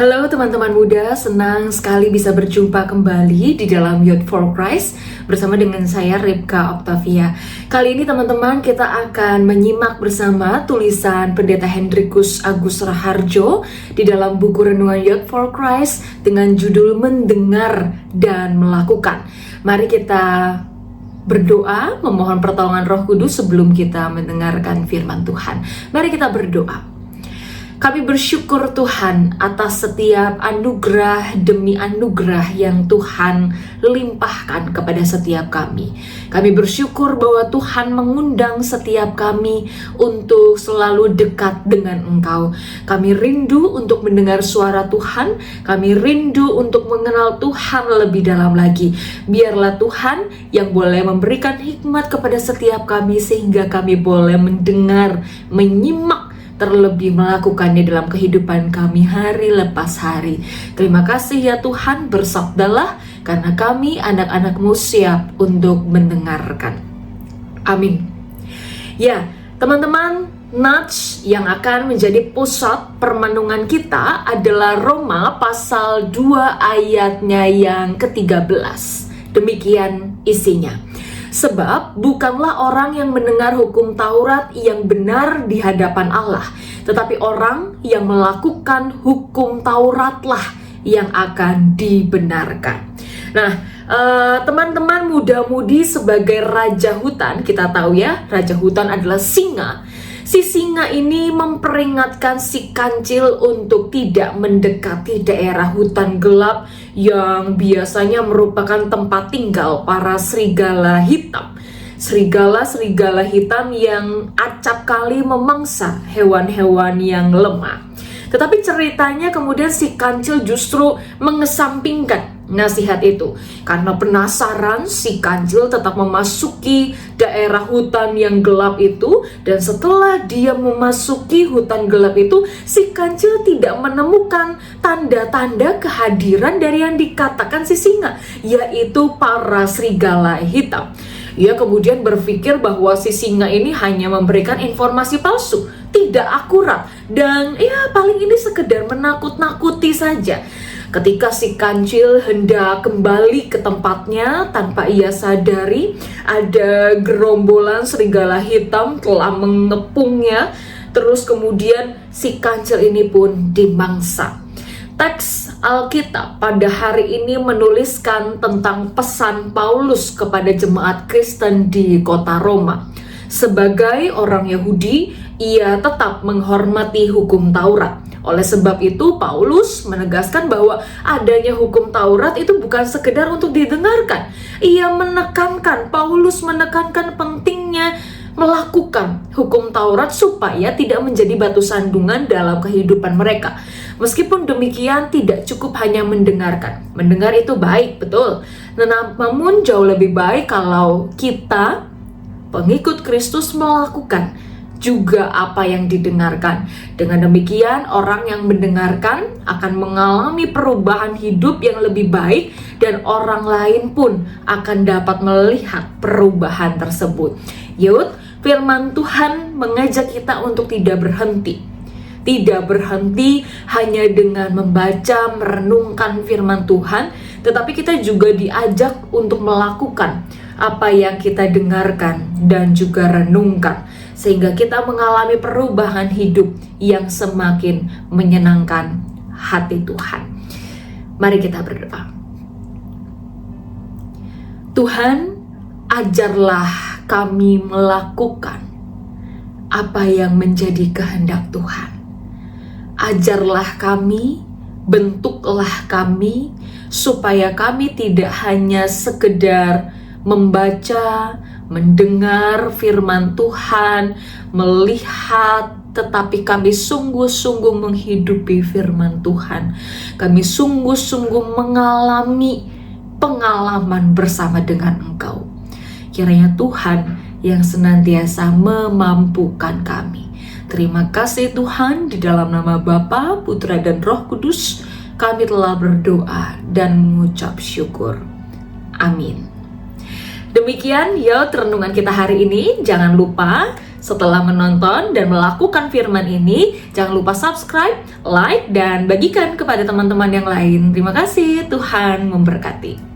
Halo teman-teman muda, senang sekali bisa berjumpa kembali di dalam Youth for Christ bersama dengan saya Ripka Octavia. Kali ini teman-teman kita akan menyimak bersama tulisan Pendeta Hendrikus Agus Raharjo di dalam buku Renungan Youth for Christ dengan judul Mendengar dan Melakukan. Mari kita berdoa memohon pertolongan Roh Kudus sebelum kita mendengarkan firman Tuhan. Mari kita berdoa. Kami bersyukur Tuhan atas setiap anugerah demi anugerah yang Tuhan limpahkan kepada setiap kami. Kami bersyukur bahwa Tuhan mengundang setiap kami untuk selalu dekat dengan Engkau. Kami rindu untuk mendengar suara Tuhan. Kami rindu untuk mengenal Tuhan lebih dalam lagi. Biarlah Tuhan yang boleh memberikan hikmat kepada setiap kami sehingga kami boleh mendengar, menyimak, terlebih melakukannya dalam kehidupan kami hari lepas hari. Terima kasih ya Tuhan, bersabdalah karena kami anak-anak-Mu siap untuk mendengarkan. Amin. Ya, teman-teman, nats yang akan menjadi pusat permenungan kita adalah Roma pasal 2 ayatnya yang ke-13. Demikian isinya. Sebab bukanlah orang yang mendengar hukum Taurat yang benar di hadapan Allah, tetapi orang yang melakukan hukum Tauratlah yang akan dibenarkan. Nah, teman-teman muda-mudi sebagai raja hutan, kita tahu ya, raja hutan adalah singa. Si singa ini memperingatkan si kancil untuk tidak mendekati daerah hutan gelap yang biasanya merupakan tempat tinggal para serigala hitam. Serigala-serigala hitam yang acap kali memangsa hewan-hewan yang lemah. Tetapi ceritanya kemudian si kancil justru mengesampingkan nasihat itu. Karena penasaran, si kancil tetap memasuki daerah hutan yang gelap itu. Dan setelah dia memasuki hutan gelap itu, si kancil tidak menemukan tanda-tanda kehadiran dari yang dikatakan si singa, yaitu para serigala hitam. Ia kemudian berpikir bahwa si singa ini hanya memberikan informasi palsu, tidak akurat, dan ya paling ini sekedar menakut-nakuti saja. Ketika si kancil hendak kembali ke tempatnya, tanpa ia sadari ada gerombolan serigala hitam telah mengepungnya. Terus kemudian si kancil ini pun dimangsa. Teks Alkitab pada hari ini menuliskan tentang pesan Paulus kepada jemaat Kristen di kota Roma. Sebagai orang Yahudi, ia tetap menghormati hukum Taurat. Oleh sebab itu, Paulus menegaskan bahwa adanya hukum Taurat itu bukan sekedar untuk didengarkan. Paulus menekankan pentingnya melakukan hukum Taurat supaya tidak menjadi batu sandungan dalam kehidupan mereka. Meskipun demikian, tidak cukup hanya mendengarkan. Mendengar itu baik, betul. Namun jauh lebih baik kalau kita, pengikut Kristus, melakukan juga apa yang didengarkan. Dengan demikian, orang yang mendengarkan akan mengalami perubahan hidup yang lebih baik dan orang lain pun akan dapat melihat perubahan tersebut. Yud, firman Tuhan mengajak kita untuk tidak berhenti. Tidak berhenti hanya dengan membaca, merenungkan firman Tuhan, tetapi kita juga diajak untuk melakukan apa yang kita dengarkan dan juga renungkan, sehingga kita mengalami perubahan hidup yang semakin menyenangkan hati Tuhan. Mari kita berdoa. Tuhan, ajarlah kami melakukan apa yang menjadi kehendak Tuhan. Ajarlah kami, bentuklah kami, supaya kami tidak hanya sekedar membaca, mendengar firman Tuhan, melihat, tetapi kami sungguh-sungguh menghidupi firman Tuhan. Kami sungguh-sungguh mengalami pengalaman bersama dengan Engkau. Kiranya Tuhan yang senantiasa memampukan kami. Terima kasih Tuhan, di dalam nama Bapa, Putra, dan Roh Kudus, kami telah berdoa dan mengucap syukur. Amin. Demikian ya renungan kita hari ini. Jangan lupa Setelah menonton dan melakukan firman ini, jangan lupa subscribe, like, dan bagikan kepada teman-teman yang lain. Terima kasih, Tuhan memberkati.